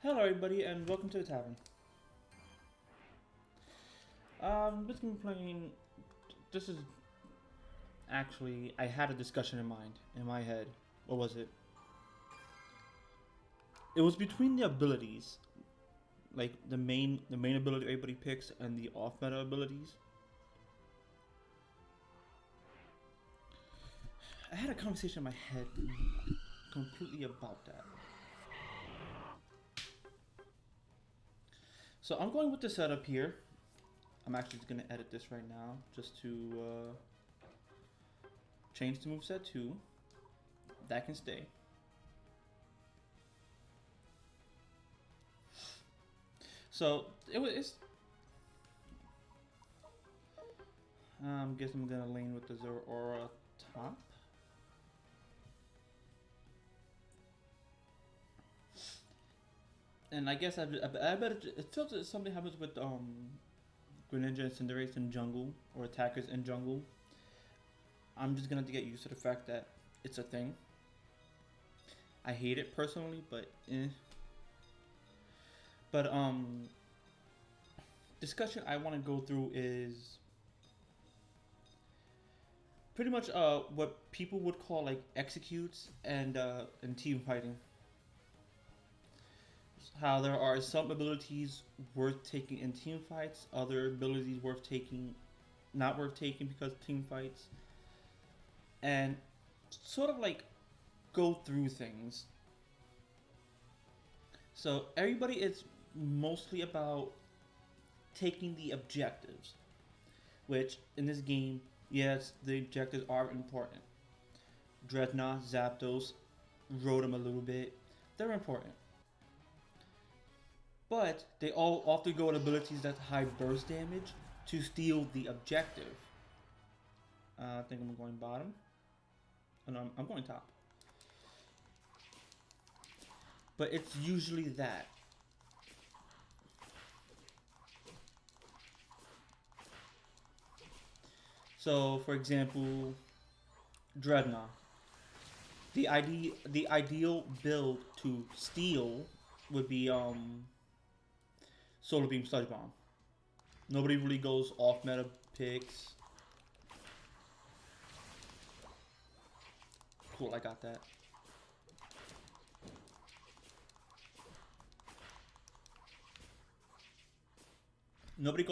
Hello, everybody, and welcome to the tavern. Just been playing. This is actually I had a discussion in my head. What was it? It was between the abilities, like the main ability everybody picks, and the off meta abilities. I had a conversation in my head completely about that. So I'm going with the setup here. I'm actually just gonna edit this right now just to change the moveset too. That can stay. So it's. Guess I'm gonna lane with the Zero Aura top. And I guess I bet it feels that something happens with Greninja and Cinderace in jungle or attackers in jungle. I'm just gonna have to get used to the fact that it's a thing. I hate it personally, but eh. But discussion I want to go through is pretty much what people would call like executes and team fighting. How there are some abilities worth taking in team fights, other abilities worth taking, not worth taking because of team fights, and sort of like go through things. So everybody is mostly about taking the objectives, which in this game, yes, the objectives are important. Dreadnought, Zapdos, Rotom a little bit, they're important. But they all often go with abilities that high burst damage to steal the objective. I think I'm going bottom. Oh, no, I'm going top. But it's usually that. So, for example, Dreadnought. The ideal build to steal would be Solar Beam Sludge Bomb. Nobody really goes off meta picks. Cool, I got that. Nobody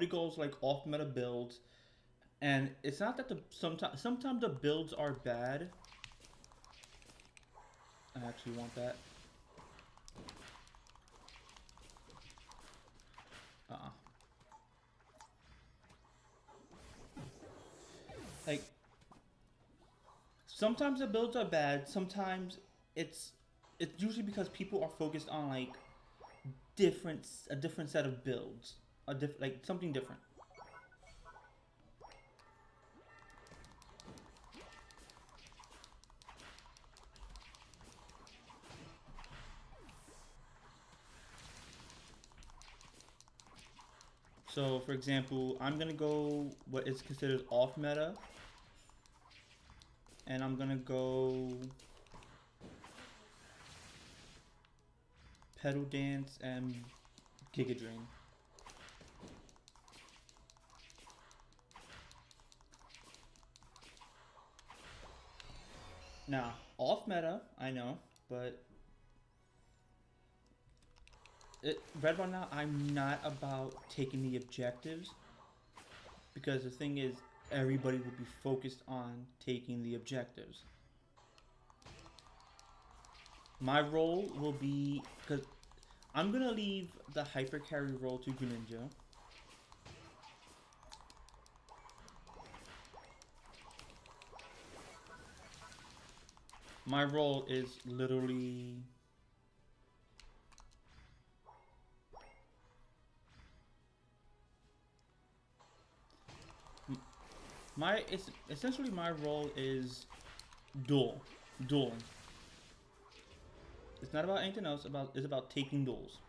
goes like off meta builds, and it's not that the sometimes the builds are bad. I actually want that. Uh-uh. Like sometimes the builds are bad. Sometimes it's it's usually because people are focused on like a different set of builds, like something different. So, for example, I'm gonna go what is considered off meta, and I'm gonna go Pedal Dance and Giga Drain. Now, off meta, I know, but right about now, I'm not about taking the objectives because the thing is, everybody will be focused on taking the objectives. My role will be because I'm gonna leave the hyper carry role to Greninja. My role is literally it's essentially my role is dueling. It's not about anything else. It's about taking duels.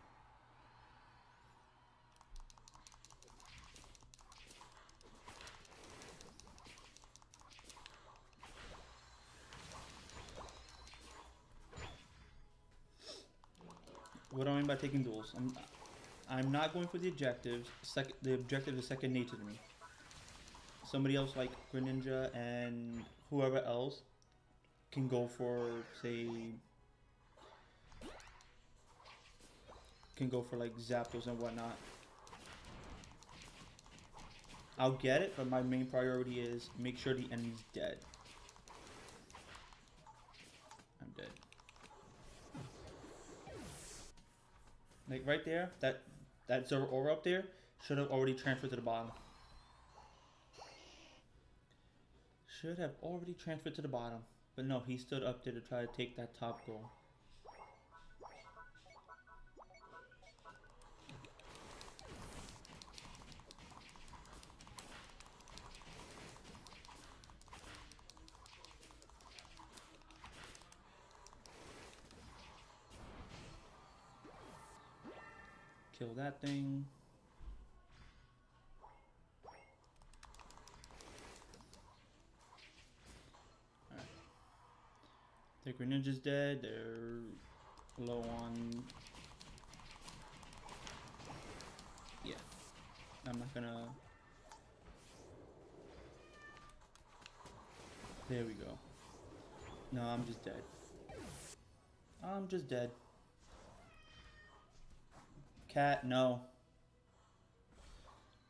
What do I mean by taking duels? I'm not going for the objectives. The objective is second nature to me. Somebody else like Greninja and whoever else can go for, say, like Zapdos and whatnot. I'll get it, but my main priority is make sure the enemy's dead. I'm dead. Like right there, that Zeraora up there should have already transferred to the bottom. Should have already transferred to the bottom. But no, he stood up there to try to take that top goal. Kill that thing. Alright. The Greninja's dead. They're low on... Yeah. I'm not gonna... There we go. No, I'm just dead. I'm just dead. Cat, no.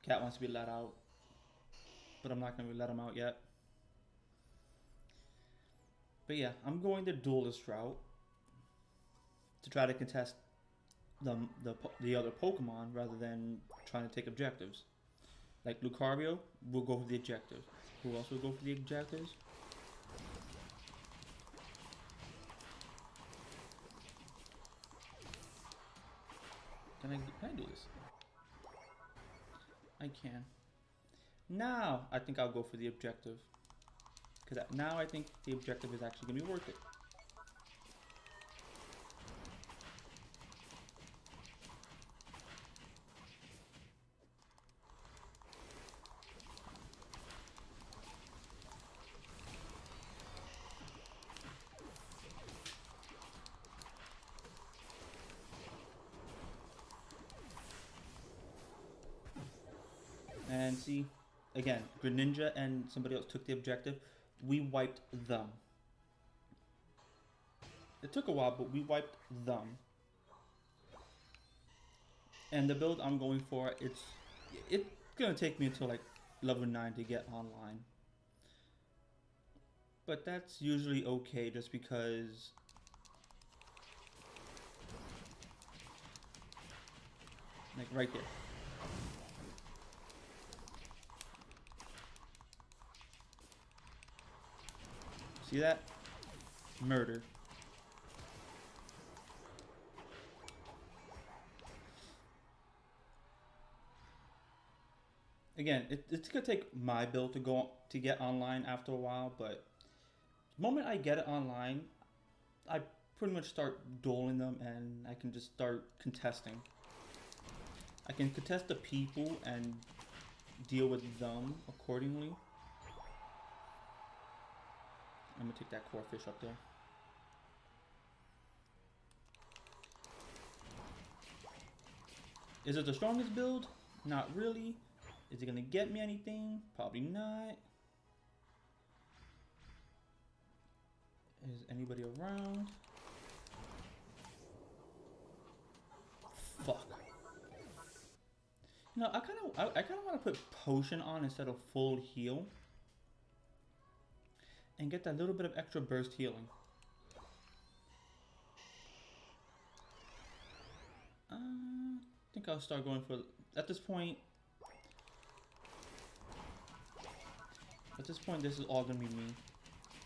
Cat wants to be let out. But I'm not going to let him out yet. But yeah, I'm going the duelist route. To try to contest the other Pokemon rather than trying to take objectives. Like Lucario will go for the objectives. Who else will go for the objectives? Can I do this? I can. Now I think I'll go for the objective. Because now I think the objective is actually going to be worth it. And see, again, Greninja and somebody else took the objective. We wiped them. It took a while, but we wiped them. And the build I'm going for, it's gonna take me until like level 9 to get online. But that's usually okay, just because like right there. See that? Murder. Again, it's gonna take my build to get online after a while, but the moment I get it online, I pretty much start dueling them and I can just start contesting. I can contest the people and deal with them accordingly. I'm gonna take that core fish up there. Is it the strongest build? Not really. Is it gonna get me anything? Probably not. Is anybody around? Fuck. No, I kind of want to put potion on instead of full heal. And get that little bit of extra burst healing. I think I'll start going for... At this point, this is all going to be me.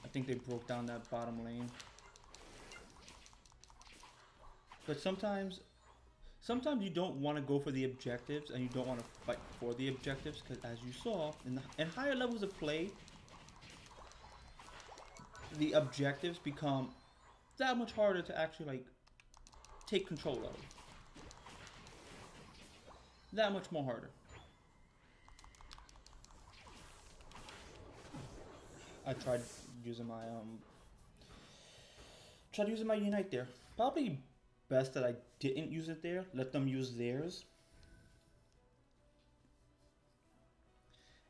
I think they broke down that bottom lane. But sometimes you don't want to go for the objectives and you don't want to fight for the objectives, because as you saw, in higher levels of play, the objectives become that much harder to actually like take control of. That much more harder. I tried using my Unite there. Probably best that I didn't use it there. Let them use theirs.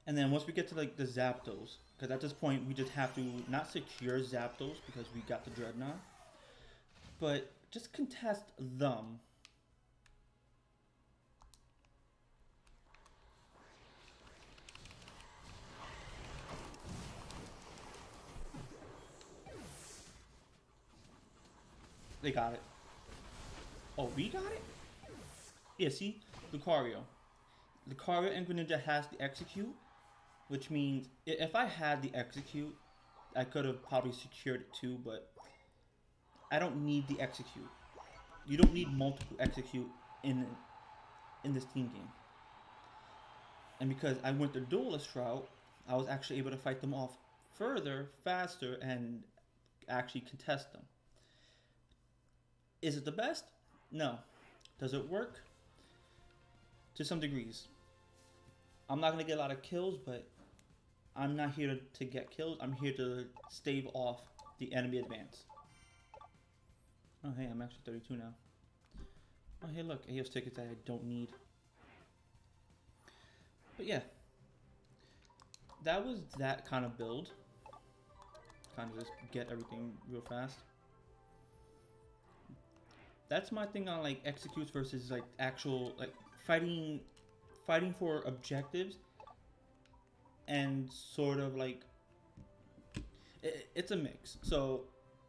And then once we get to like the Zapdos, because at this point we just have to not secure Zapdos because we got the Dreadnought, but just contest them. They got it. Oh, we got it? Yeah, see? Lucario. Lucario and Greninja has the Execute, which means if I had the Execute, I could have probably secured it too, but I don't need the Execute. You don't need multiple Execute in this team game. And because I went the Duelist route, I was actually able to fight them off further, faster, and actually contest them. Is it the best? No. Does it work? To some degrees. I'm not going to get a lot of kills, but I'm not here to get kills. I'm here to stave off the enemy advance. Oh, hey, I'm actually 32 now. Oh, hey, look. Aeos tickets that I don't need. But yeah. That was that kind of build. Kind of just get everything real fast. That's my thing on like executes versus like actual like fighting for objectives, and sort of like it's a mix. So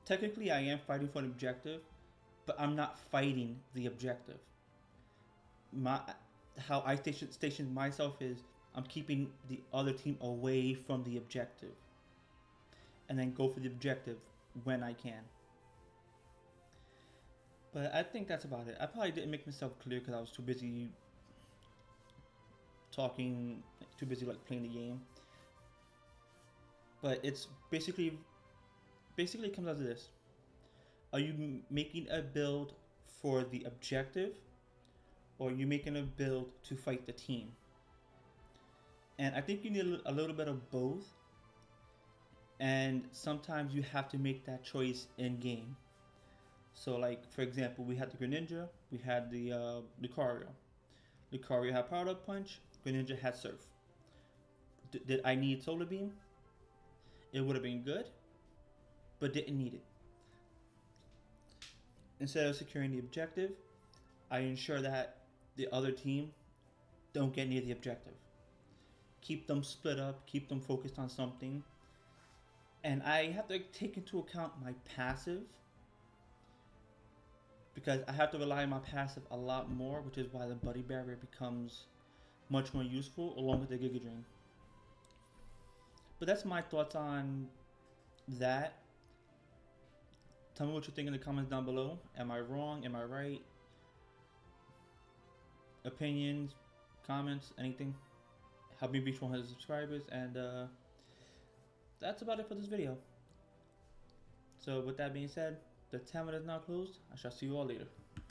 technically I am fighting for an objective, but I'm not fighting the objective. How I station myself is I'm keeping the other team away from the objective, and then go for the objective when I can. But I think that's about it. I probably didn't make myself clear because I was too busy talking, too busy like playing the game. But it's basically it comes out to this: are you making a build for the objective, or are you making a build to fight the team? And I think you need a little bit of both. And sometimes you have to make that choice in game. So, like for example, we had the Greninja, we had the Lucario. Lucario had Power Up Punch, Greninja had Surf. Did I need Solar Beam? It would have been good, but didn't need it. Instead of securing the objective, I ensure that the other team don't get near the objective. Keep them split up, keep them focused on something. And I have to take into account my passive, because I have to rely on my passive a lot more, which is why the Buddy Barrier becomes much more useful along with the Giga Drain. But that's my thoughts on that. Tell me what you think in the comments down below. Am I wrong? Am I right? Opinions, comments, anything. Help me reach 100 subscribers, and that's about it for this video. So with that being said, the timer is now closed. I shall see you all later.